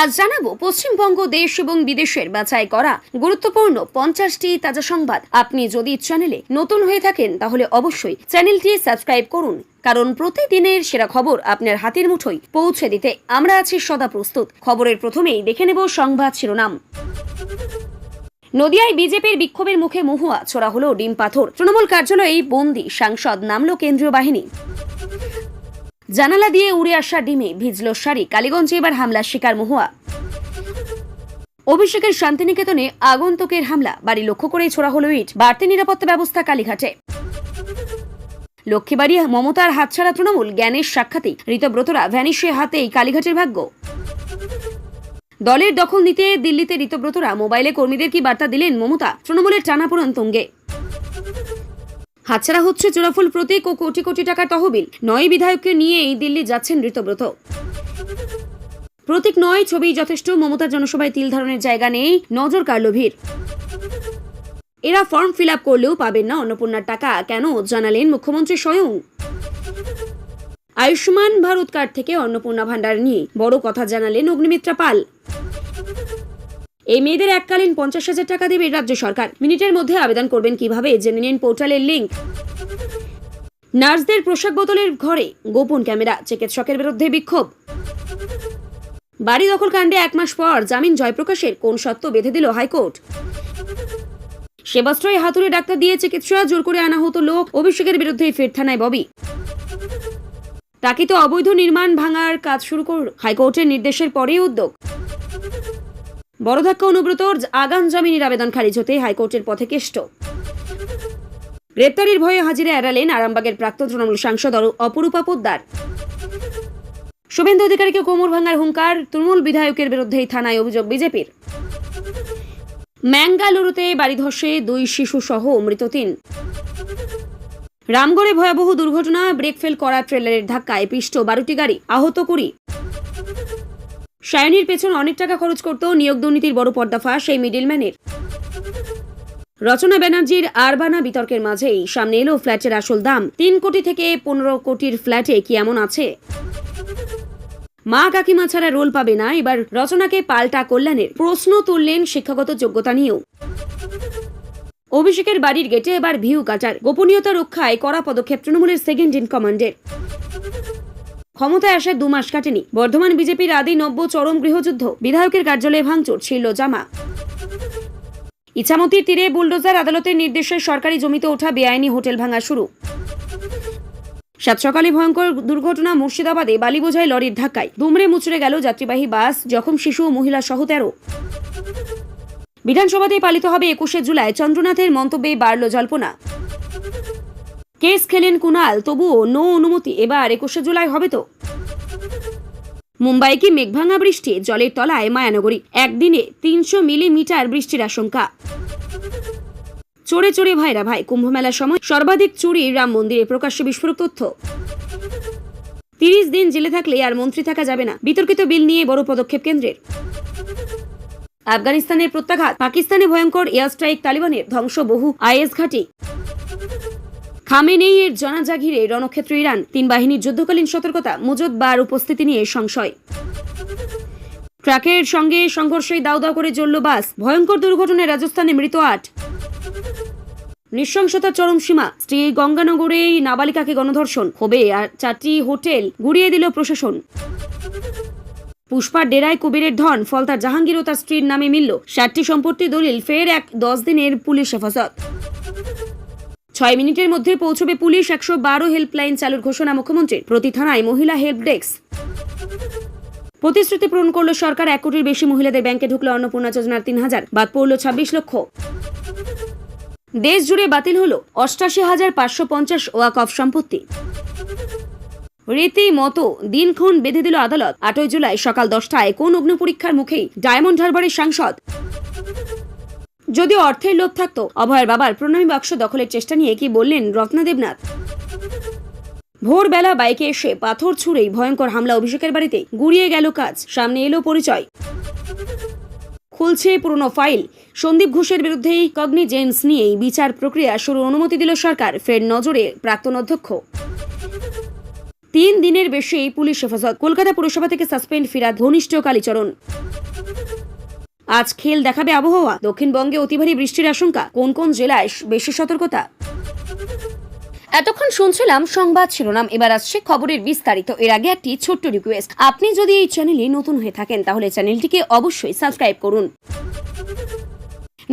আজ জানাবো পশ্চিমবঙ্গ দেশ এবং বিদেশের বাছাই করা গুরুত্বপূর্ণ 50টি তাজা সংবাদ। আপনি যদি চ্যানেলে নতুন হয়ে থাকেন তাহলে অবশ্যই চ্যানেলটি সাবস্ক্রাইব করুন, কারণ প্রতিদিনের সেরা খবর আপনার হাতের মুঠোয় পৌঁছে দিতে আমরা আছি সদা প্রস্তুত। খবরের প্রথমেই দেখে নেব সংবাদ শিরোনাম। নদিয়ায় বিজেপির বিক্ষোভের মুখে মহুয়া ছোড়া হলো ডিম পাথর। তৃণমূল কার্যালয়ে বন্দি সাংসদ, নামলো কেন্দ্রীয় বাহিনী। জানালা দিয়ে উড়ে আসা ডিমে ভিজল শাড়ি, কালীগঞ্জে এবার হামলার শিকার মহুয়া। অভিষেকের শান্তিনিকেতনে আগন্তুকের হামলা, বাড়ি লক্ষ্য করে ছোড়া হলো ইট, বাড়তি নিরাপত্তা ব্যবস্থা কালীঘাটে। লক্ষ্মীবাড়ি মমতার হাতছাড়া তৃণমূল, জ্ঞানের সাক্ষাতে ঋতব্রতরা ভ্যানিশে, হাতেই কালীঘাটের ভাগ্য। দলের দখল নিতে দিল্লিতে ঋতব্রতরা, মোবাইলে কর্মীদের কি বার্তা দিলেন মমতা? তৃণমূলের টানাপোড়েন তুঙ্গে। হাতছাড়া হচ্ছে চোরাফুল প্রতীক ও কোটি কোটি টাকার তহবিল। 9 বিধায়ককে নিয়েই দিল্লি যাচ্ছেন ঋতব্রত। প্রতীক নয়, ছবি যথেষ্ট। মমতার জনসভায় তিল ধারণের জায়গা নেই, নজর কাড়ল ভিড়। এরা ফর্ম ফিল আপ করলেও পাবেন না অন্নপূর্ণার টাকা, কেন জানালেন মুখ্যমন্ত্রী স্বয়ং। আয়ুষ্মান ভারত কার্ড থেকে অন্নপূর্ণা ভান্ডার নিয়ে বড় কথা জানালেন অগ্নিমিত্রা পাল। এই মেয়েদের এককালীন 50,000 টাকা দেবে রাজ্য সরকার। মিনিটের মধ্যে আবেদন করবেন কিভাবে, জেনে নিন পোর্টালের লিঙ্ক। নার্সদের পোশাক বোতলের ঘরে গোপন ক্যামেরা, চিকিৎসকের বিরুদ্ধে বিক্ষোভ। বাড়ি দখল কাণ্ডে 1 মাস পর জামিন জয়প্রকাশের, কোন সত্য বেঁধে দিল হাইকোর্ট। সেবাশ্রয়ে হাতুড়ে ডাক্তার দিয়ে চিকিৎসা, জোর করে আনা হতো লোক। অভিষেকের বিরুদ্ধে ফের থানায় ববি। তাকে তো অবৈধ নির্মাণ ভাঙার কাজ শুরু করল, হাইকোর্টের নির্দেশের পরেই উদ্যোগ। বড় ধাক্কা অনুব্রতর, আগাম জামিনের আবেদন খারিজ হতে হাইকোর্টের পথে কেষ্ট। গ্রেপ্তারির ভয়ে হাজিরা এড়ালেন আরামবাগের প্রাক্তন তৃণমূল সাংসদ অপরূপা পোদ্দার। শুভেন্দু অধিকারীকে কোমর ভাঙার হুঙ্কার, তৃণমূল বিধায়কের বিরুদ্ধেই থানায় অভিযোগ বিজেপির। ম্যাঙ্গালুরুতে বাড়ি ধসে 2 শিশু সহ মৃত 3। রামগড়ে ভয়াবহ দুর্ঘটনা, ব্রেক ফেল করা ট্রেলারের ধাক্কায় পিষ্ট 12টি গাড়ি, আহত 20। সায়নীর পেছন অনেক টাকা খরচ করত, নিয়োগ দুর্নীতির বড় পর্দাফাঁস এই মিডলম্যানের। রচনা ব্যানার্জির আরবানা বিতর্কের মাঝেই সামনে এলো ফ্ল্যাটের আসল দাম। 3 কোটি থেকে 15 কোটির ফ্ল্যাটে কি এমন আছে? মা কাকিমা ছাড়া রোল পাবে না, এবার রচনাকে পাল্টা কল্যাণের। প্রশ্ন তুললেন শিক্ষাগত যোগ্যতা নিয়েও। অভিষেকের বাড়ির গেটে এবার ভিউ কাটার, গোপনীয়তা রক্ষায় কড়া পদক্ষেপ তৃণমূলের সেকেন্ড ইন কমান্ডের। ক্ষমতায় আসার 2 মাস কাটেনি, বর্ধমান বিজেপির আদি নব্য চরম গৃহযুদ্ধ। বিধায়কের কার্যালয়ে ভাঙচুর, ছিঁড়ল জামা। ইছামতির তীরে বুলডোজার, আদালতের নির্দেশে সরকারি জমিতে ওঠা বেআইনি হোটেল ভাঙা শুরু। সাত সকালে ভয়ঙ্কর দুর্ঘটনা মুর্শিদাবাদে, বালি বোঝাই লরির ধাক্কায় দুমড়ে মুচড়ে গেল যাত্রীবাহী বাস, জখম শিশু ও মহিলা সহ 13। বিধানসভাতেই পালিত হবে 21শে জুলাই, চন্দ্রনাথের মন্তব্যে বাড়ল জল্পনা। কেস খেলেন কুণাল, তবুও নো অনুমতি, এবার 21শে জুলাই হবে তো। মুম্বাই কি মেঘভাঙা বৃষ্টি, জলের তলায় মায়ানগরী, একদিনে 300 মিলিমিটার বৃষ্টির আশঙ্কা। চোরে চোরে ভাইরা ভাই, কুম্ভমেলার সময় সর্বাধিক চুরি রাম মন্দিরে, প্রকাশ্যে বিস্ফোরক তথ্য। 30 দিন জেলে থাকলে আর মন্ত্রী থাকা যাবে না, বিতর্কিত বিল নিয়ে বড় পদক্ষেপ কেন্দ্রের। আফগানিস্তানের প্রত্যাঘাত, পাকিস্তানে ভয়ঙ্কর এয়ার স্ট্রাইক, তালিবানের ধ্বংস বহু আইএস ঘাঁটি। খামেনেইয়ের জানাজা ঘিরে রণক্ষেত্র ইরান, 3 বাহিনীর যুদ্ধকালীন সতর্কতা, মুজদ্বার উপস্থিতি নিয়ে সংশয়। ট্রাকের সঙ্গে সংঘর্ষে দাউ দাউ করে জ্বলল বাস, ভয়ঙ্কর দুর্ঘটনায় রাজস্থানে মৃত 8। নৃশংসতার চরম সীমা, শ্রী গঙ্গানগরে নাবালিকাকে গণধর্ষণ, ক্ষোভে আর 4টি হোটেল গুড়িয়ে দিল প্রশাসন। পুষ্পার ডেরায় কুবেরের ধন, ফলতার জাহাঙ্গীর ও তার স্ত্রীর নামে মিলল 60টি সম্পত্তি দলিল, ফের 10 দিনের পুলিশ হেফাজত। 6 মিনিটের মধ্যে পৌঁছবে পুলিশ, 112 হেল্পলাইন চালুর ঘোষণা মুখ্যমন্ত্রীর, প্রতি থানায় মহিলা হেল্প ডেস্ক। প্রতিশ্রুতি পূরণ করল সরকার, 1 কোটির বেশি মহিলাদের ব্যাংকে ঢুকলো অন্নপূর্ণা যোজনার 3,000, বাদ পড়ল 26 লক্ষ। দেশ জুড়ে বাতিল হলো 88,550 ওয়াকফ সম্পত্তি। রীতিমতো দিনক্ষণ বেঁধে দিল আদালত। 8ই জুলাই সকাল 10টায় কোন অগ্নি পরীক্ষার মুখেই ডায়মন্ড হারবারের সাংসদ। যদিও অর্থের লোভ থাকতো, অভয়ের বাবার প্রণামী বাক্স দখলের চেষ্টা নিয়ে কি বললেন রত্না দেবনাথ। ভোরবেলা বাইকে এসে পাথর ছুঁড়েই ভয়ঙ্কর হামলা অভিষেকের বাড়িতে, গুড়িয়ে গেল কাজ, সামনে এলো পরিচয়। খুলছে পুরনো ফাইল, সন্দীপ ঘোষের বিরুদ্ধেই কগনিজেন্স নিয়েই বিচার প্রক্রিয়া শুরুর অনুমতি দিল সরকার, ফের নজরে প্রাক্তন অধ্যক্ষ। 3 দিনের বেশি পুলিশ হেফাজত। কলকাতা পুরসভা থেকে সাসপেন্ড ফিরাদ ঘনিষ্ঠ কালীচরণ। আজ খেল দেখাবে আবহাওয়া। দক্ষিণবঙ্গে অতি ভারী বৃষ্টির আশঙ্কা। কোন কোন জেলায় বেশি সতর্কতা? এতক্ষণ শুনছিলাম সংবাদ শিরোনাম, এবার আসছে খবরের বিস্তারিত। এর আগে একটি ছোট্ট রিকোয়েস্ট, আপনি যদি এই চ্যানেলে নতুন হয়ে থাকেন তাহলে চ্যানেলটিকে অবশ্যই সাবস্ক্রাইব করুন।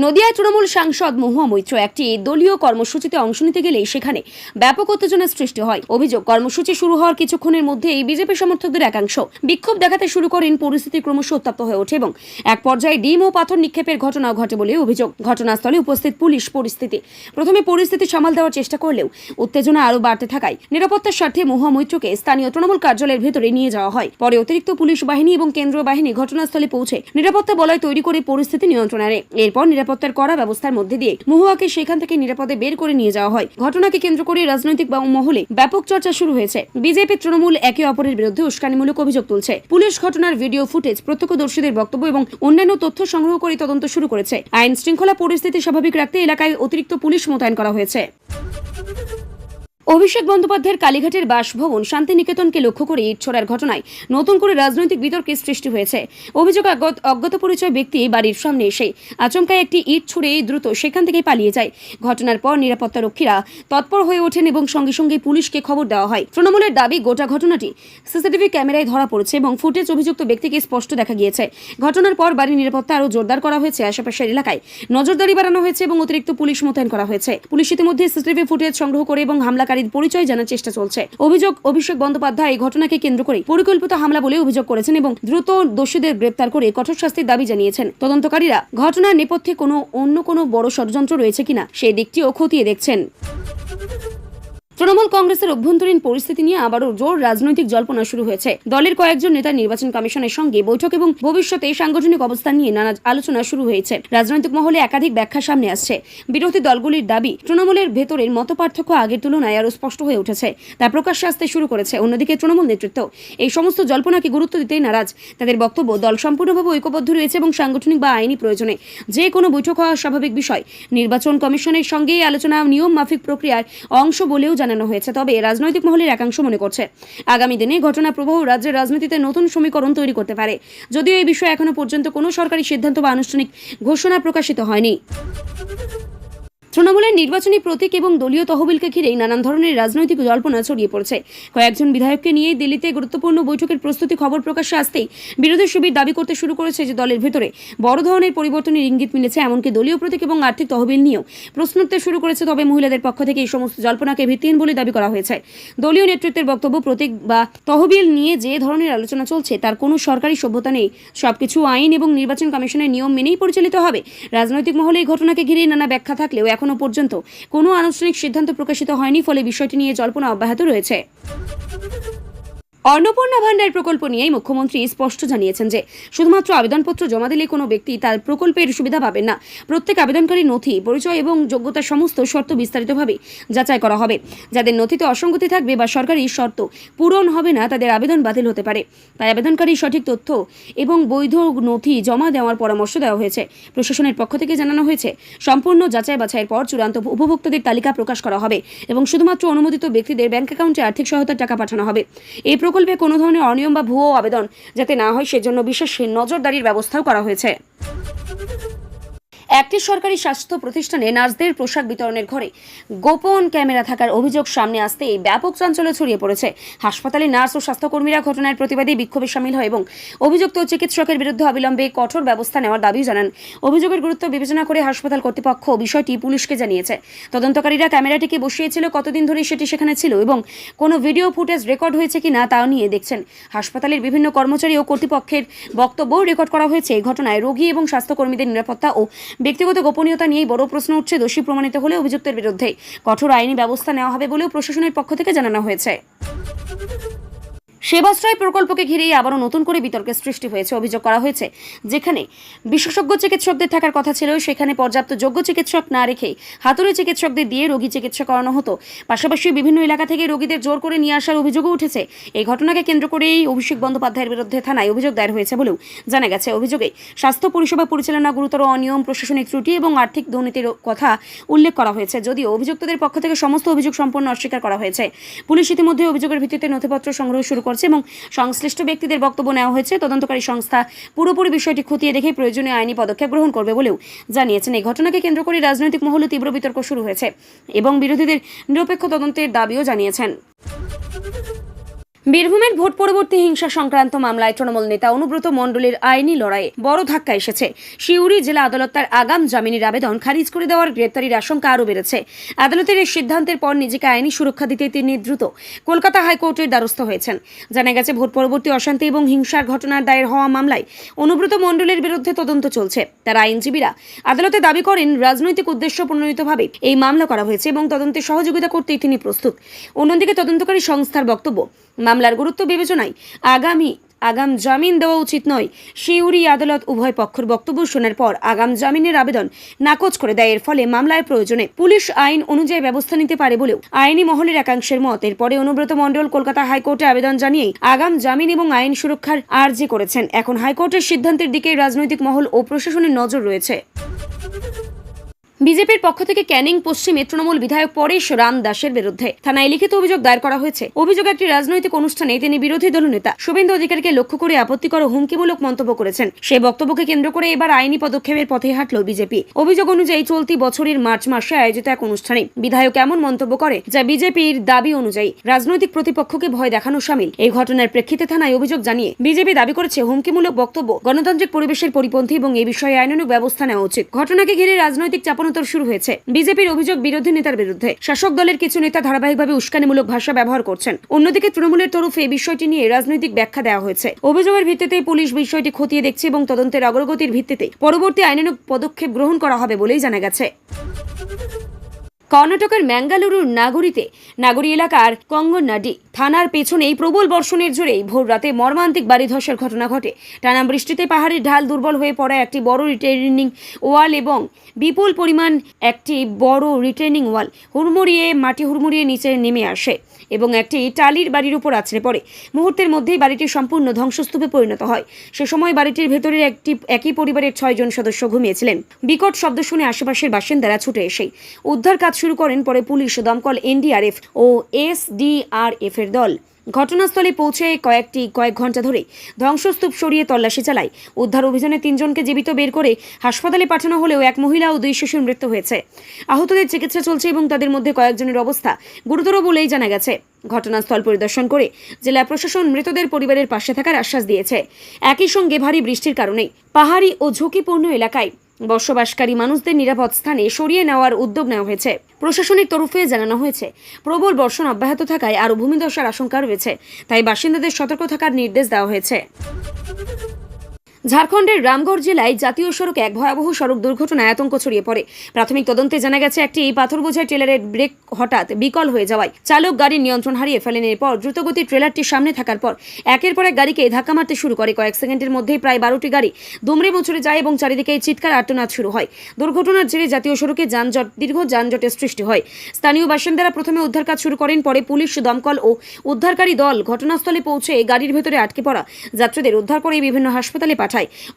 নদিয়ায় তৃণমূল সাংসদ মহুয়া মৈত্র একটি দলীয় কর্মসূচিতে অংশ নিতে গেলেই সেখানে ব্যাপক উত্তেজনার সৃষ্টি হয়। অভিযোগ, কর্মসূচি শুরু হওয়ার কিছুক্ষণের মধ্যেই বিজেপি সমর্থকদের একাংশ বিক্ষোভ দেখাতে শুরু করেন। পরিস্থিতি ক্রমশ উত্তপ্ত হয়ে ওঠে এবং এক পর্যায়ে ডিম ও পাথর নিক্ষেপের ঘটনাও ঘটে বলে অভিযোগ। ঘটনাস্থলে উপস্থিত পুলিশ প্রথমে পরিস্থিতি সামাল দেওয়ার চেষ্টা করলেও উত্তেজনা আরও বাড়তে থাকায় নিরাপত্তার স্বার্থে মহুয়া মৈত্রকে স্থানীয় তৃণমূল কার্যালয়ের ভেতরে নিয়ে যাওয়া হয়। পরে অতিরিক্ত পুলিশ বাহিনী এবং কেন্দ্রীয় বাহিনী ঘটনাস্থলে পৌঁছে নিরাপত্তা বলয় তৈরি করে পরিস্থিতি নিয়ন্ত্রণে আনে। এরপর নিরাপত্তার কড়া ব্যবস্থার মধ্যে দিয়ে মহুয়াকে সেখান থেকে নিরাপদে বের করে নিয়ে যাওয়া হয়। ঘটনাকে কেন্দ্র করে রাজনৈতিক মহলে ব্যাপক চর্চা শুরু হয়েছে। বিজেপি তৃণমূল একে অপরের বিরুদ্ধে উস্কানিমূলক অভিযোগ তুলছে। পুলিশ ঘটনার ভিডিও ফুটেজ, প্রত্যক্ষদর্শীদের বক্তব্য এবং অন্যান্য তথ্য সংগ্রহ করে তদন্ত শুরু করেছে। আইন শৃঙ্খলা পরিস্থিতি স্বাভাবিক রাখতে এলাকায় অতিরিক্ত পুলিশ মোতায়েন করা হয়েছে। অভিষেক বন্দ্যোপাধ্যায়ের কালীঘাটের বাসভবন শান্তিনিকেতনকে লক্ষ্য করে ইট ছোড়ার ঘটনায় নতুন করে রাজনৈতিক বিতর্কের সৃষ্টি হয়েছে। অভিযোগ, অজ্ঞাত পরিচয় ব্যক্তি বাড়ির সামনে এসে আচমকা একটি ইট ছুড়ে দ্রুত সেখান থেকে পালিয়ে যায়। ঘটনার পর নিরাপত্তারক্ষীরা তৎপর হয়ে ওঠেন এবং সঙ্গে সঙ্গে পুলিশকে খবর দেওয়া হয়। তৃণমূলের দাবি, গোটা ঘটনাটি সিসিটিভি ক্যামেরায় ধরা পড়েছে এবং ফুটেজ অভিযুক্ত ব্যক্তিকে স্পষ্ট দেখা গিয়েছে। ঘটনার পর বাড়ির নিরাপত্তা আরও জোরদার করা হয়েছে। আশেপাশের এলাকায় নজরদারি বাড়ানো হয়েছে এবং অতিরিক্ত পুলিশ মোতায়েন করা হয়েছে। পুলিশ ইতিমধ্যে সিসিটিভি ফুটেজ সংগ্রহ করে এবং হামলাকারীর পরিচয় জানার চেষ্টা চলছে। অভিযোগ, অভিষেক বন্দ্যোপাধ্যায় এই ঘটনাকে কেন্দ্র করে পরিকল্পিত হামলা বলে অভিযোগ করেছেন এবং দ্রুত দোষীদের গ্রেপ্তার করে কঠোর শাস্তির দাবি জানিয়েছেন। তদন্তকারীরা ঘটনার নেপথ্যে অন্য কোনো বড় ষড়যন্ত্র রয়েছে কিনা সেই দিকটিও খতিয়ে দেখছেন। তৃণমূল কংগ্রেসের অভ্যন্তরীণ পরিস্থিতি নিয়ে আবারও জোর রাজনৈতিক জল্পনা শুরু হয়েছে। দলের কয়েকজন নেতা নির্বাচন কমিশনের সঙ্গে বৈঠক এবং ভবিষ্যতে সাংগঠনিক অবস্থান নিয়ে নানা আলোচনা শুরু হয়েছে। রাজনৈতিক মহলে একাধিক ব্যাখ্যা সামনে আসছে। বিরোধী দলগুলির দাবি, তৃণমূলের ভেতরের মতপার্থক্য আগের তুলনায় আরও স্পষ্ট হয়ে উঠেছে, তা প্রকাশ্যে আসতে শুরু করেছে। অন্যদিকে তৃণমূল নেতৃত্ব এই সমস্ত জল্পনাকে গুরুত্ব দিতেই নারাজ। তাদের বক্তব্য, দল সম্পূর্ণভাবে ঐক্যবদ্ধ রয়েছে এবং সাংগঠনিক বা আইনি প্রয়োজনে যে কোনো বৈঠক হওয়া স্বাভাবিক বিষয়। নির্বাচন কমিশনের সঙ্গে আলোচনা নিয়ম মাফিক প্রক্রিয়ার অংশ বলেও জানানো হয়েছে। তবে রাজনৈতিক মহলের একাংশ মনে করছে আগামী দিনে ঘটনা প্রবাহ রাজ্যের রাজনীতিতে নতুন সমীকরণ তৈরি করতে পারে। যদিও এই বিষয়ে এখনো পর্যন্ত কোনো সরকারি সিদ্ধান্ত বা আনুষ্ঠানিক ঘোষণা প্রকাশিত হয়নি। তৃণমূলের নির্বাচনী প্রতীক এবং দলীয় তহবিলকে ঘিরেই নানান ধরনের রাজনৈতিক জল্পনা ছড়িয়ে পড়েছে। কয়েকজন বিধায়ককে নিয়ে দিল্লিতে গুরুত্বপূর্ণ বৈঠকের প্রস্তুতি খবর প্রকাশ্যে আসতেই বিরোধী শিবির দাবি করতে শুরু করেছে যে দলের ভেতরে বড় ধরনের পরিবর্তনের ইঙ্গিত মিলেছে। এমনকি দলীয় প্রতীক এবং আর্থিক তহবিল নিয়েও প্রশ্ন উঠতে শুরু করেছে। তবে মহিলাদের পক্ষ থেকে এই সমস্ত জল্পনাকে ভিত্তিহীন বলে দাবি করা হয়েছে। দলীয় নেতৃত্বের বক্তব্য, প্রতীক বা তহবিল নিয়ে যে ধরনের আলোচনা চলছে তার কোনো সরকারি সভ্যতা নেই। সবকিছু আইন এবং নির্বাচন কমিশনের নিয়ম মেনেই পরিচালিত হবে। রাজনৈতিক মহলে এই ঘটনাকে ঘিরে নানা ব্যাখ্যা থাকলেও এখনো পর্যন্ত কোনো আনুষ্ঠানিক সিদ্ধান্ত প্রকাশিত হয়নি, ফলে বিষয়টি নিয়ে জল্পনা অব্যাহত রয়েছে। অন্নপূর্ণা ভান্ডার প্রকল্প নিয়ে মুখ্যমন্ত্রী স্পষ্ট জানিয়েছেন যে শুধুমাত্র আবেদনপত্র জমা দিলে কোনো ব্যক্তি তার প্রকল্পের সুবিধা পাবেন না। প্রত্যেক আবেদনকারী নথি, পরিচয় এবং যোগ্যতার সমস্ত শর্ত বিস্তারিতভাবে যাচাই করা হবে। যাদের নথিতে অসঙ্গতি থাকবে বা সরকারি শর্ত পূরণ হবে না তাদের আবেদন বাতিল হতে পারে। তাই আবেদনকারী সঠিক তথ্য এবং বৈধ নথি জমা দেওয়ার পরামর্শ দেওয়া হয়েছে। প্রশাসনের পক্ষ থেকে জানানো হয়েছে, সম্পূর্ণ যাচাই বাছাইয়ের পর চূড়ান্ত উপভোক্তাদের তালিকা প্রকাশ করা হবে এবং শুধুমাত্র অনুমোদিত ব্যক্তিদের ব্যাংক অ্যাকাউন্টে আর্থিক সহায়তার টাকা পাঠানো হবে। এই প্রকল্পে কোনো ধরনের অনিয়ম বা ভুয়ো আবেদন যাতে না হয় সেজন্য বিশেষ নজরদারির ব্যবস্থাও করা হয়েছে। একটি সরকারি স্বাস্থ্য প্রতিষ্ঠানে নার্সদের পোশাক বিতরণের ঘরে গোপন ক্যামেরা থাকার অভিযোগ সামনে আসতেই ব্যাপক চাঞ্চল্য ছড়িয়ে পড়েছে। হাসপাতালে নার্স ও স্বাস্থ্যকর্মীরা ঘটনার প্রতিবাদে বিক্ষোভে সামিল হয় এবং অভিযুক্ত চিকিৎসকের বিরুদ্ধে অবিলম্বে কঠোর ব্যবস্থা নেওয়ার দাবি জানান। অভিযোগের গুরুত্ব বিবেচনা করে হাসপাতাল কর্তৃপক্ষ বিষয়টি পুলিশকে জানিয়েছে। তদন্তকারীরা ক্যামেরাটিকে বসিয়েছিল, কতদিন ধরে সেটি সেখানে ছিল এবং কোনো ভিডিও ফুটেজ রেকর্ড হয়েছে কিনা তাও নিয়ে দেখছেন। হাসপাতালের বিভিন্ন কর্মচারী ও কর্তৃপক্ষের বক্তব্য রেকর্ড করা হয়েছে। এই ঘটনায় রোগী এবং স্বাস্থ্যকর্মীদের নিরাপত্তা ও ব্যক্তিগত গোপনীয়তা নিয়েই বড় প্রশ্ন উঠছে। দোষী প্রমাণিত হলে অভিযুক্তের বিরুদ্ধে কঠোর আইনি ব্যবস্থা নেওয়া হবে বলেও প্রশাসনের পক্ষ থেকে জানানো হয়েছে। সেবাশ্রয় প্রকল্পকে ঘিরে আবারও নতুন করে বিতর্কের সৃষ্টি হয়েছে। অভিযোগ করা হয়েছে, যেখানে বিশেষজ্ঞ চিকিৎসকদের থাকার কথা ছিল, সেখানে পর্যাপ্ত যোগ্য চিকিৎসক না রেখে হাতুড়ে চিকিৎসকদের দিয়ে রোগী চিকিৎসা করানো হতো। পাশাপাশি বিভিন্ন এলাকা থেকে রোগীদের জোর করে নিয়ে আসার অভিযোগও উঠেছে। এই ঘটনাকে কেন্দ্র করেই অভিষেক বন্দ্যোপাধ্যায়ের বিরুদ্ধে থানায় অভিযোগ দায়ের হয়েছে বলেও জানা গেছে। অভিযোগে স্বাস্থ্য পরিষেবা পরিচালনা গুরুতর অনিয়ম, প্রশাসনিক ত্রুটি এবং আর্থিক দুর্নীতির কথা উল্লেখ করা হয়েছে। যদিও অভিযুক্তদের পক্ষ থেকে সমস্ত অভিযোগ সম্পূর্ণ অস্বীকার করা হয়েছে। পুলিশ ইতিমধ্যে অভিযোগের ভিত্তিতে নথিপত্র সংগ্রহ শুরু করছে এবং সংশ্লিষ্ট ব্যক্তিদের বক্তব্য নেওয়া হয়েছে। তদন্তকারী সংস্থা পুরোপুরি বিষয়টি খতিয়ে দেখে প্রয়োজনীয় আইনি পদক্ষেপ গ্রহণ করবে বলেও জানিয়েছেন। এই ঘটনাকে কেন্দ্র করে রাজনৈতিক মহলে তীব্র বিতর্ক শুরু হয়েছে এবং বিরোধীদের নিরপেক্ষ তদন্তের দাবিও জানিয়েছেন। বীরভূমের ভোট পরবর্তী হিংসা সংক্রান্ত মামলায় তৃণমূল নেতা অনুব্রত মণ্ডলের আইনি লড়াইয়ে বড় ধাক্কা এসেছে। সিউড়ি জেলা আদালত তার আগাম জামিনের আবেদন খারিজ করে দেওয়ার গ্রেপ্তারির আশঙ্কা আরও বেড়েছে। আদালতের এই সিদ্ধান্তের পর নিজেকে আইনি সুরক্ষা দিতে তিনি দ্রুত কলকাতা হাইকোর্টের দ্বারস্থ হয়েছেন। জানা গেছে, ভোট পরবর্তী অশান্তি এবং হিংসার ঘটনার দায়ের হওয়া মামলায় অনুব্রত মণ্ডলের বিরুদ্ধে তদন্ত চলছে। তার আইনজীবীরা আদালতে দাবি করেন, রাজনৈতিক উদ্দেশ্য প্রণোদিতভাবে এই মামলা করা হয়েছে এবং তদন্তে সহযোগিতা করতেই তিনি প্রস্তুত। অন্যদিকে তদন্তকারী সংস্থার বক্তব্য, মামলার গুরুত্ব বিবেচনায় আগাম জামিন দেওয়া উচিত নয়। সিউড়ি আদালত উভয় পক্ষের বক্তব্য শোনার পর আগাম জামিনের আবেদন নাকচ করে দেয়। এর ফলে মামলার প্রয়োজনে পুলিশ আইন অনুযায়ী ব্যবস্থা নিতে পারে বলেও আইনি মহলের একাংশের মত। এরপরে অনুব্রত মণ্ডল কলকাতা হাইকোর্টে আবেদন জানিয়ে আগাম জামিন এবং আইন সুরক্ষার আর্জি করেছেন। এখন হাইকোর্টের সিদ্ধান্তের দিকে রাজনৈতিক মহল ও প্রশাসনের নজর রয়েছে। বিজেপির পক্ষ থেকে ক্যানিং পশ্চিমে তৃণমূল বিধায়ক পরেশ রাম দাসের বিরুদ্ধে থানায় লিখিত অভিযোগ দায়ের করা হয়েছে। অভিযোগ, একটি রাজনৈতিক অনুষ্ঠানে তিনি বিরোধী দলনেতা শুভেন্দু অধিকারীকে লক্ষ্য করে আপত্তিকর ও হুমকিমূলক মন্তব্য করেছেন। সেই বক্তব্যকে কেন্দ্র করে এবার আইনি পদক্ষেপের পথে হাঁটল বিজেপি। অভিযোগ অনুযায়ী চলতি বছরের মার্চ মাসে আয়োজিত এক অনুষ্ঠানে বিধায়ক এমন মন্তব্য করে যা বিজেপির দাবি অনুযায়ী রাজনৈতিক প্রতিপক্ষকে ভয় দেখানো শামিল। এই ঘটনার প্রেক্ষিতে থানায় অভিযোগ জানিয়ে বিজেপি দাবি করেছে, হুমকিমূলক বক্তব্য গণতান্ত্রিক পরিবেশের পরিপন্থী এবং এই বিষয়ে আইনানুগ ব্যবস্থা নেওয়া উচিত। ঘটনাকে ঘিরে রাজনৈতিক চাপানোতর শুরু হয়েছে। বিজেপির অভিযোগ, বিরোধী নেতার বিরুদ্ধে শাসক দলের কিছু নেতা ধারাবাহিকভাবে উস্কানিমূলক ভাষা ব্যবহার করছেন। অন্যদিকে তৃণমূলের তরফে এই বিষয়টি নিয়ে রাজনৈতিক ব্যাখ্যা দেওয়া হয়েছে। অভিযোগের ভিত্তিতে পুলিশ বিষয়টি খতিয়ে দেখছে এবং তদন্তের অগ্রগতির ভিত্তিতে পরবর্তী আইনানুগ পদক্ষেপ গ্রহণ করা হবে বলেই জানা গেছে। কর্ণাটকের ম্যাঙ্গালুরুর নাগরী এলাকার কঙ্গনাডি থানার পেছনেই প্রবল বর্ষণের জোরেই ভোর রাতে মর্মান্তিক বাড়ি ধসের ঘটনা ঘটে। টানা বৃষ্টিতে পাহাড়ের ঢাল দুর্বল হয়ে পড়া একটি বড় রিটেনিং ওয়াল এবং বিপুল পরিমাণ একটি বড় রিটেনিং ওয়াল মাটি হুড়মুড়িয়ে নিচে নেমে আসে এবং একটি টালির বাড়ির উপর আছড়ে পড়ে। মুহূর্তের মধ্যেই বাড়িটি সম্পূর্ণ ধ্বংসস্তূপে পরিণত হয়। সে সময় বাড়িটির ভেতরের একই পরিবারের 6 জন সদস্য ঘুমিয়েছিলেন। বিকট শব্দ শুনে আশেপাশের বাসিন্দারা ছুটে এসে উদ্ধার কাজ শুরু করেন। পরে পুলিশ, দমকল, এনডিআরএফ ও এসডিআরএফ এর দল ঘটনাস্থলে পৌঁছে কয়েক ঘন্টা ধরে ধ্বংসস্তূপ সরিয়ে তল্লাশি চালায়। উদ্ধার অভিযানে 3 জনকে জীবিত বের করে হাসপাতালে পাঠানো হলেও এক মহিলা ও 2 শিশুর মৃত্যু হয়েছে। আহতদের চিকিৎসা চলছে এবং তাদের মধ্যে কয়েকজনের অবস্থা গুরুতর বলেই জানা গেছে। ঘটনাস্থল পরিদর্শন করে জেলা প্রশাসন মৃতদের পরিবারের পাশে থাকার আশ্বাস দিয়েছে। একই সঙ্গে ভারী বৃষ্টির কারণে পাহাড়ি ও ঝুঁকিপূর্ণ এলাকায় বসবাসকারী মানুষদের নিরাপদ স্থানে সরিয়ে নেওয়ার উদ্যোগ নেওয়া হয়েছে। প্রশাসনিক তরফে জানানো হয়েছে, প্রবল বর্ষণ অব্যাহত থাকায় আরও ভূমিধসের আশঙ্কা রয়েছে, তাই বাসিন্দাদের সতর্ক থাকার নির্দেশ দেওয়া হয়েছে। ঝাড়খণ্ডের রামগড় জেলায় জাতীয় সড়কে এক ভয়াবহ সড়ক দুর্ঘটনায় আতঙ্ক ছড়িয়ে পড়ে। প্রাথমিক তদন্তে জানা গেছে, একটি পাথর বোঝাই ট্রেলারের ব্রেক হঠাৎ বিকল হয়ে যাওয়ায় চালক গাড়ির নিয়ন্ত্রণ হারিয়ে ফেলেন। এরপর দ্রুতগতির ট্রেলারটির সামনে থাকার পর একের পর এক গাড়িকে ধাক্কা মারতে শুরু করে। কয়েক সেকেন্ডের মধ্যেই প্রায় 12টি গাড়ি দুমড়ে মুচড়ে যায় এবং চারিদিকে চিৎকার আর্তনাদ শুরু হয়। দুর্ঘটনার জেরে জাতীয় সড়কে দীর্ঘ যানজটের সৃষ্টি হয়। স্থানীয় বাসিন্দারা প্রথমে উদ্ধার কাজ শুরু করেন। পরে পুলিশ, দমকল ও উদ্ধারকারী দল ঘটনাস্থলে পৌঁছে গাড়ির ভেতরে আটকে পড়া যাত্রীদের উদ্ধার করে বিভিন্ন হাসপাতালে পাঠায়।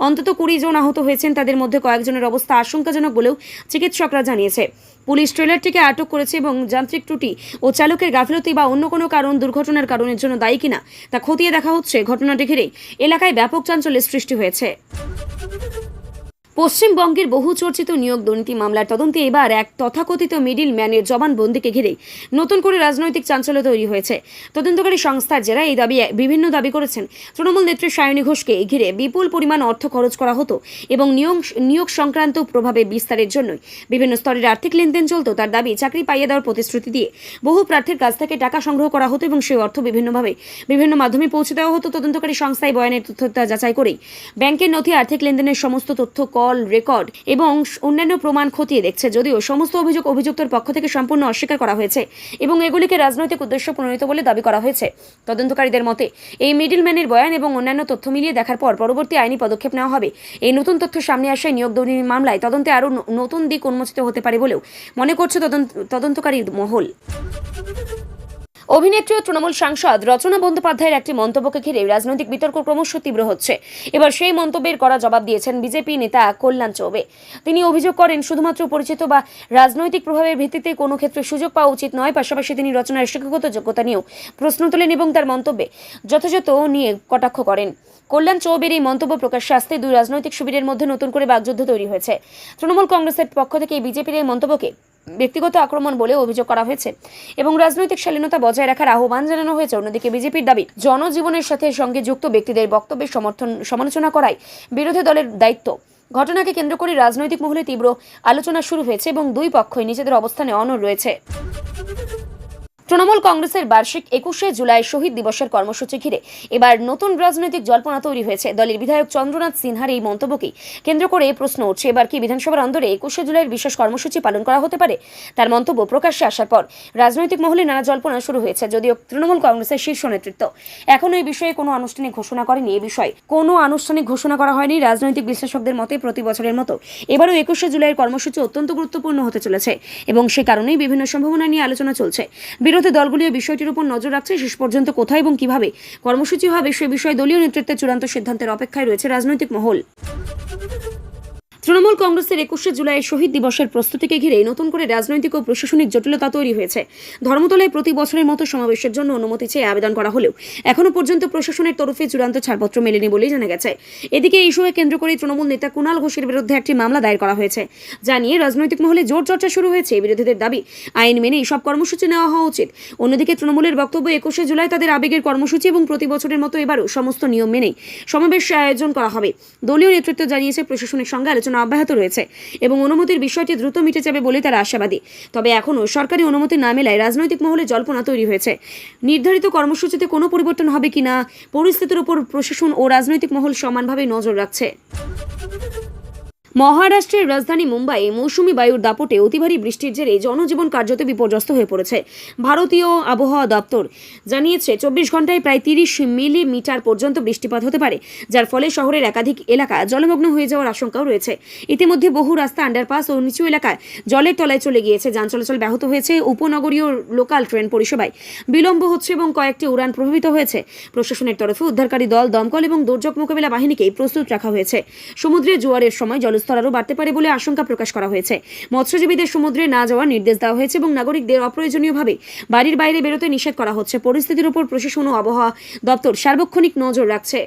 অন্তত 20 জন আহত হয়েছেন। তাদের মধ্যে কয়েকজনের অবস্থা আশঙ্কাজনক বলেও চিকিৎসকরা জানিয়েছে। পুলিশ ট্রেলারটিকে আটক করেছে এবং যান্ত্রিক ত্রুটি ও চালকের গাফিলতি বা অন্য কোনো কারণ দুর্ঘটনার কারণের জন্য দায়ী কিনা তা খতিয়ে দেখা হচ্ছে। ঘটনাটি ঘিরে এলাকায় ব্যাপক চাঞ্চল্যের সৃষ্টি হয়েছে। পশ্চিমবঙ্গের বহু চর্চিত নিয়োগ দুর্নীতি মামলার তদন্তে এবার এক তথাকথিত মিডিল ম্যানের জবানবন্দিকে ঘিরে নতুন করে রাজনৈতিক চাঞ্চল্য তৈরি হয়েছে। তদন্তকারী সংস্থার যারা এই বিভিন্ন দাবি করেছেন, তৃণমূল নেত্রী সায়নী ঘোষকে ঘিরে বিপুল পরিমাণ অর্থ খরচ করা হতো এবং নিয়োগ সংক্রান্ত প্রভাবে বিস্তারের জন্য বিভিন্ন স্তরের আর্থিক লেনদেন চলত। তার দাবি, চাকরি পাইয়ে দেওয়ার প্রতিশ্রুতি দিয়ে বহু প্রার্থীর কাছ থেকে টাকা সংগ্রহ করা হতো এবং সেই অর্থ বিভিন্ন মাধ্যমে পৌঁছে দেওয়া হতো। তদন্তকারী সংস্থায় বয়ানের তথ্য যাচাই করেই ব্যাংকের নথি, আর্থিক লেনদেনের সমস্ত তথ্য, কর কল রেকর্ড এবং অন্যান্য প্রমাণ খতিয়ে দেখছে। যদিও সমস্ত অভিযোগ অভিযুক্তর পক্ষ থেকে সম্পূর্ণ অস্বীকার করা হয়েছে এবং এগুলিকে রাজনৈতিক উদ্দেশ্য প্রণোদিত বলে দাবি করা হয়েছে। তদন্তকারীদের মতে এই মিডলম্যানের বয়ান এবং অন্যান্য তথ্য মিলিয়ে দেখার পর পরবর্তী আইনি পদক্ষেপ নেওয়া হবে। এই নতুন তথ্য সামনে আসায় নিয়োগ দুর্নীতি মামলায় তদন্তে আরও নতুন দিক উন্মোচিত হতে পারে বলেও মনে করছে তদন্তকারী মহল। অভিনেত্রী ও তৃণমূল সাংসদ রচনা বন্দ্যোপাধ্যায়ের একটি মন্তব্যকে ঘিরে রাজনৈতিক বিতর্ক ক্রমশ তীব্র হচ্ছে। এবার সেই মন্তব্যের কড়া জবাব দিয়েছেন বিজেপি নেতা কল্যাণ চৌবে। তিনি অভিযোগ করেন, শুধুমাত্র পরিচিত বা রাজনৈতিক প্রভাবের ভিত্তিতে কোনো ক্ষেত্রে সুযোগ পাওয়া উচিত নয়। পাশাপাশি তিনি রচনার শিক্ষাগত যোগ্যতা নিয়েও প্রশ্ন তোলেন এবং তার মন্তব্যে যথাযথ নিয়ে কটাক্ষ করেন। কল্যাণ চৌবের এই মন্তব্য প্রকাশ্যে আসতে দুই রাজনৈতিক শিবিরের মধ্যে নতুন করে বাগযুদ্ধ তৈরি হয়েছে। তৃণমূল কংগ্রেসের পক্ষ থেকে বিজেপির এই মন্তব্যকে ব্যক্তিগত আক্রমণ বলে অভিযোগ করা হয়েছে এবং রাজনৈতিক শালীনতা বজায় রাখার আহ্বান জানানো হয়েছে। অন্যদিকে বিজেপির দাবি, জনজীবনের সঙ্গে যুক্ত ব্যক্তিদের বক্তব্যের সমালোচনা করাই বিরোধী দলের দায়িত্ব। ঘটনাকে কেন্দ্র করে রাজনৈতিক মহলে তীব্র আলোচনা শুরু হয়েছে এবং দুই পক্ষই নিজেদের অবস্থানে অনড় রয়েছে। তৃণমূল কংগ্রেসের বার্ষিক 21শে জুলাই শহীদ দিবসের কর্মসূচি ঘিরে এবার নতুন রাজনৈতিক জল্পনা তৈরি হয়েছে। দলের বিধায়ক চন্দ্রনাথ সিনহার এই মন্তব্যকে কেন্দ্র করে প্রশ্ন উঠছে, এবার কি বিধানসভার অন্দরে 21শে জুলাইয়ের বিশেষ কর্মসূচি পালন করা হতে পারে? তার মন্তব্য প্রকাশ্যে আসার পর রাজনৈতিক মহলে নানা জল্পনা শুরু হয়েছে। যদিও তৃণমূল কংগ্রেসের শীর্ষ নেতৃত্ব এখনো এই বিষয়ে কোনো আনুষ্ঠানিক ঘোষণা করেনি। এই বিষয়ে কোনো আনুষ্ঠানিক ঘোষণা করা হয়নি। রাজনৈতিক বিশ্লেষকদের মতে প্রতি বছরের মতো এবারও 21শে জুলাইয়ের কর্মসূচি অত্যন্ত গুরুত্বপূর্ণ হতে চলেছে এবং সে কারণেই বিভিন্ন সম্ভাবনা নিয়ে আলোচনা চলছে। বিরোধী দলগুলিও বিষয়টির উপর নজর রাখছে। শেষ পর্যন্ত কোথায় এবং কিভাবে কর্মসূচি হবে সে বিষয়ে দলীয় নেতৃত্বের চূড়ান্ত সিদ্ধান্তের অপেক্ষায় রয়েছে রাজনৈতিক মহল। তৃণমূল কংগ্রেসের 21শে জুলাইয়ের শহীদ দিবসের প্রস্তুতিকে ঘিরে নতুন করে রাজনৈতিক ও প্রশাসনিক জটিলতা তৈরি হয়েছে। ধর্মতলায় প্রতি বছরের মতো সমাবেশের জন্য অনুমতি চেয়ে আবেদন করা হলেও এখনো পর্যন্ত প্রশাসনের তরফে চূড়ান্ত ছাড়পত্র মেলেনি বলেই জানা গেছে। এদিকে এই ইস্যুকে কেন্দ্র করে তৃণমূল নেতা কুণাল ঘোষের বিরুদ্ধে একটি মামলা দায়ের করা হয়েছে, যা নিয়ে রাজনৈতিক মহলে জোর চর্চা শুরু হয়েছে। বিরোধীদের দাবি, আইন মেনেই সব কর্মসূচি নেওয়া হওয়া উচিত। অন্যদিকে তৃণমূলের বক্তব্য, 21শে জুলাই তাদের আবেগের কর্মসূচি এবং প্রতি বছরের মতো এবারও সমস্ত নিয়ম মেনেই সমাবেশ আয়োজন করা হবে। দলীয় নেতৃত্ব জানিয়েছে প্রশাসনের সঙ্গে আলোচনা অব্যাহত রয়েছে এবং অনুমতির বিষয়টি দ্রুত মিটে যাবে বলে তারা আশাবাদী। তবে এখনও সরকারি অনুমতি না মেলায় রাজনৈতিক মহলে জল্পনা তৈরি হয়েছে। নির্ধারিত কর্মসূচিতে কোনো পরিবর্তন হবে কিনা পরিস্থিতির উপর প্রশাসন ও রাজনৈতিক মহল সমানভাবে নজর রাখছে। মহারাষ্ট্রের রাজধানী মুম্বাইয়ে মৌসুমী বায়ুর দাপটে অতি ভারী বৃষ্টির জেরে জনজীবন কার্যত বিপর্যস্ত হয়ে পড়েছে। ভারতীয় আবহাওয়া দপ্তর জানিয়েছে 24 ঘন্টায় প্রায় 30 মিলিমিটার পর্যন্ত বৃষ্টিপাত হতে পারে, যার ফলে শহরের একাধিক এলাকা জলমগ্ন হয়ে যাওয়ার আশঙ্কাও রয়েছে। ইতিমধ্যে বহু রাস্তা, আন্ডারপাস ও নিচু এলাকায় জলের তলায় চলে গিয়েছে। যান চলাচল ব্যাহত হয়েছে। উপনগরীয় লোকাল ট্রেন পরিষেবায় বিলম্ব হচ্ছে এবং কয়েকটি উড়ান প্রভাবিত হয়েছে। প্রশাসনের তরফে উদ্ধারকারী দল, দমকল এবং দুর্যোগ মোকাবিলা বাহিনীকে প্রস্তুত রাখা হয়েছে। সমুদ্রে জোয়ারের সময় জলস্তর আরও বাড়তে পারে বলে আশঙ্কা প্রকাশ করা হয়েছে। মৎস্যজীবীদের সমুদ্রে না যাওয়ার নির্দেশ দেওয়া হয়েছে এবং নাগরিকদের অপ্রয়োজনীয়ভাবে বাড়ির বাইরে বেরোতে নিষেধ করা হচ্ছে। পরিস্থিতির উপর প্রশাসন ও আবহাওয়া দপ্তর সার্বক্ষণিক নজর রাখছে।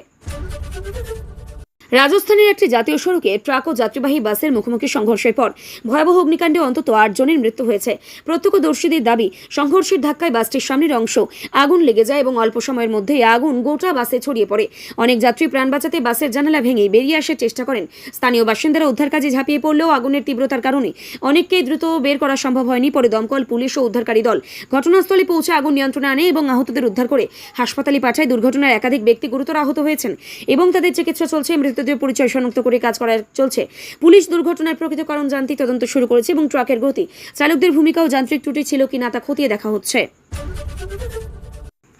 রাজস্থানের একটি জাতীয় সড়কে ট্রাক ও যাত্রীবাহী বাসের মুখোমুখি সংঘর্ষের পর ভয়াবহ অগ্নিকাণ্ডে অন্তত 8 জনের মৃত্যু হয়েছে। প্রত্যক্ষদর্শীদের দাবি, সংঘর্ষের ধাক্কায় বাসটির সামনের অংশ আগুন লেগে যায় এবং অল্প সময়ের মধ্যেই আগুন গোটা বাসে ছড়িয়ে পড়ে। অনেক যাত্রী প্রাণ বাঁচাতে বাসের জানালা ভেঙে বেরিয়ে আসার চেষ্টা করেন। স্থানীয় বাসিন্দারা উদ্ধার কাজে ঝাঁপিয়ে পড়লেও আগুনের তীব্রতার কারণে অনেককেই দ্রুত বের করা সম্ভব হয়নি। পরে দমকল, পুলিশ ও উদ্ধারকারী দল ঘটনাস্থলে পৌঁছে আগুন নিয়ন্ত্রণে আনে এবং আহতদের উদ্ধার করে হাসপাতালে পাঠায়। দুর্ঘটনার একাধিক ব্যক্তি গুরুতর আহত হয়েছেন এবং তাদের চিকিৎসা চলছে। মৃতদেহ পরিচয় শনাক্ত করে কাজ করা চলছে। পুলিশ দুর্ঘটনার প্রকৃত কারণ জানতে তদন্ত শুরু করেছে এবং ট্রাকের গতি, চালকদের ভূমিকা ও যান্ত্রিক ত্রুটি ছিল কিনা তা খতিয়ে দেখা হচ্ছে।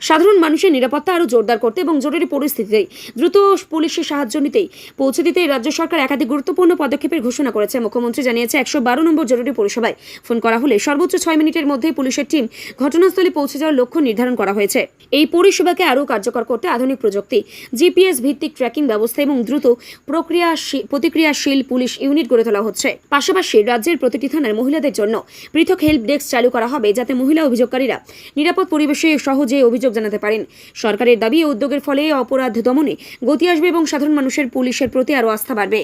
সাধারণ মানুষের নিরাপত্তা আরও জোরদার করতে এবং জরুরি পরিস্থিতিতে দ্রুত পুলিশের সাহায্য নিতেই পৌঁছে দিতে রাজ্য সরকার একাধিক গুরুত্বপূর্ণ পদক্ষেপের ঘোষণা করেছে। মুখ্যমন্ত্রী জানিয়েছে 112 নম্বর জরুরি পরিষেবায় ফোন করা হলে সর্বোচ্চ 6 মিনিটের মধ্যেই পুলিশের টিম ঘটনাস্থলে পৌঁছে যাওয়ার লক্ষ্য নির্ধারণ করা হয়েছে। এই পরিষেবাকে আরও কার্যকর করতে আধুনিক প্রযুক্তি, জিপিএস ভিত্তিক ট্র্যাকিং ব্যবস্থা এবং দ্রুত প্রতিক্রিয়াশীল পুলিশ ইউনিট গড়ে তোলা হচ্ছে। পাশাপাশি রাজ্যের প্রতিটি থানার মহিলাদের জন্য পৃথক হেল্প ডেস্ক চালু করা হবে, যাতে মহিলা অভিযোগকারীরা নিরাপদ পরিবেশে সহজে অভিযোগ জানাতে পারেন। সরকারের দাবি, এই উদ্যোগের ফলে অপরাধ দমনে গতি আসবে এবং সাধারণ মানুষের পুলিশের প্রতি আরও আস্থা বাড়বে।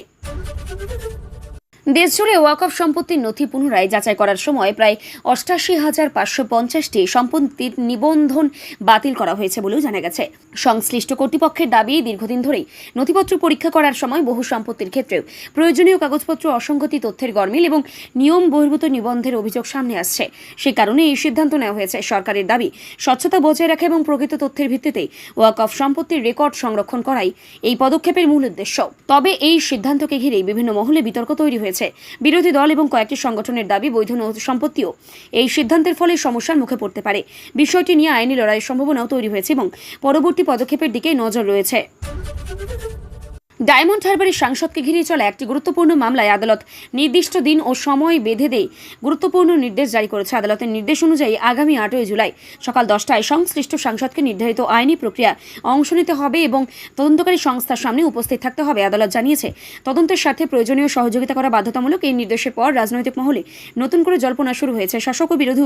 দেশজুড়ে ওয়াকফ সম্পত্তির নথি পুনরায় যাচাই করার সময় প্রায় 88,550টি সম্পত্তির নিবন্ধন বাতিল করা হয়েছে বলেও জানা গেছে। সংশ্লিষ্ট কর্তৃপক্ষের দাবি, দীর্ঘদিন ধরেই নথিপত্র পরীক্ষা করার সময় বহু সম্পত্তির ক্ষেত্রেও প্রয়োজনীয় কাগজপত্র অসঙ্গতি, তথ্যের গরমিল এবং নিয়ম বহির্ভূত নিবন্ধের অভিযোগ সামনে আসছে। সে কারণে এই সিদ্ধান্ত নেওয়া হয়েছে। সরকারের দাবি, স্বচ্ছতা বজায় রাখা এবং প্রকৃত তথ্যের ভিত্তিতেই ওয়াকফ সম্পত্তির রেকর্ড সংরক্ষণ করাই এই পদক্ষেপের মূল উদ্দেশ্য। তবে এই সিদ্ধান্তকে ঘিরেই বিভিন্ন মহলে বিতর্ক তৈরি হয়েছে। বিরোধী দল এবং কয়েকটি সংগঠনের দাবি, বৈধ সম্পত্তিও এই সিদ্ধান্তের ফলে সমস্যার মুখে পড়তে পারে। বিষয়টি নিয়ে আইনি লড়াইয়ের সম্ভাবনাও তৈরি হয়েছে এবং পরবর্তী পদক্ষেপের দিকে নজর রয়েছে। ডায়মন্ড হারবারের সাংসদকে ঘিরে চলা একটি গুরুত্বপূর্ণ মামলায় আদালত নির্দিষ্ট দিন ও সময় বেঁধে দিয়ে গুরুত্বপূর্ণ নির্দেশ জারি করেছে। আদালতের নির্দেশ অনুযায়ী আগামী 8ই জুলাই সকাল 10টায় সংশ্লিষ্ট সাংসদকে নির্ধারিত আইনি প্রক্রিয়া অংশ নিতে হবে এবং তদন্তকারী সংস্থার সামনে উপস্থিত থাকতে হবে। আদালত জানিয়েছে, তদন্তের স্বার্থে প্রয়োজনীয় সহযোগিতা করা বাধ্যতামূলক। এই নির্দেশের পর রাজনৈতিক মহলে নতুন করে জল্পনা শুরু হয়েছে। শাসক ও বিরোধী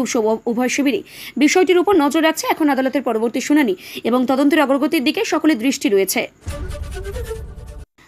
উভয় শিবিরই বিষয়টির উপর নজর রাখছে। এখন আদালতের পরবর্তী শুনানি এবং তদন্তের অগ্রগতির দিকে সকলের দৃষ্টি রয়েছে।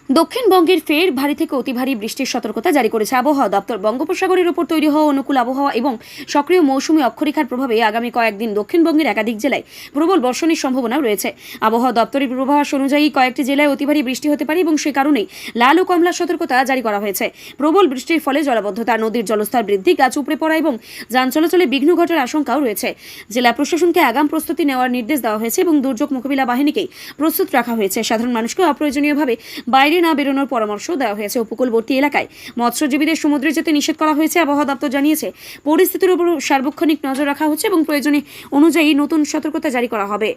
দক্ষিণবঙ্গের ফের ভারী থেকে অতি ভারী বৃষ্টির সতর্কতা জারি করেছে আবহাওয়া দপ্তর। বঙ্গোপসাগরের উপর তৈরি হওয়া অনুকূল আবহাওয়া এবং সক্রিয় মৌসুমী অক্ষরেখার প্রভাবে আগামী কয়েকদিন দক্ষিণবঙ্গের একাধিক জেলায় প্রবল বর্ষণের সম্ভাবনা রয়েছে। আবহাওয়া দপ্তরের পূর্বাভাস অনুযায়ী কয়েকটি জেলায় অতি ভারী বৃষ্টি হতে পারে এবং সে কারণেই লাল ও কমলা সতর্কতা জারি করা হয়েছে। প্রবল বৃষ্টির ফলে জলাবদ্ধতা, নদীর জলস্তর বৃদ্ধি, গাছ উপড়ে পড়া এবং যান চলাচলে বিঘ্ন ঘটার আশঙ্কাও রয়েছে। জেলা প্রশাসনকে আগাম প্রস্তুতি নেওয়ার নির্দেশ দেওয়া হয়েছে এবং দুর্যোগ মোকাবিলা বাহিনীকেই প্রস্তুত রাখা হয়েছে। সাধারণ মানুষকে অপ্রয়োজনীয়ভাবে বাইরে না বেরোনোর পরামর্শ দেওয়া হয়েছে। উপকূলবর্তী এলাকায় মৎস্যজীবীদের সমুদ্রে যেতে নিষেধ করা হয়েছে। আবহাওয়া দপ্তর জানিয়েছে, পরিস্থিতির উপর সার্বক্ষণিক নজর রাখা হচ্ছে এবং প্রয়োজনে অনুযায়ী নতুন সতর্কতা জারি করা হবে।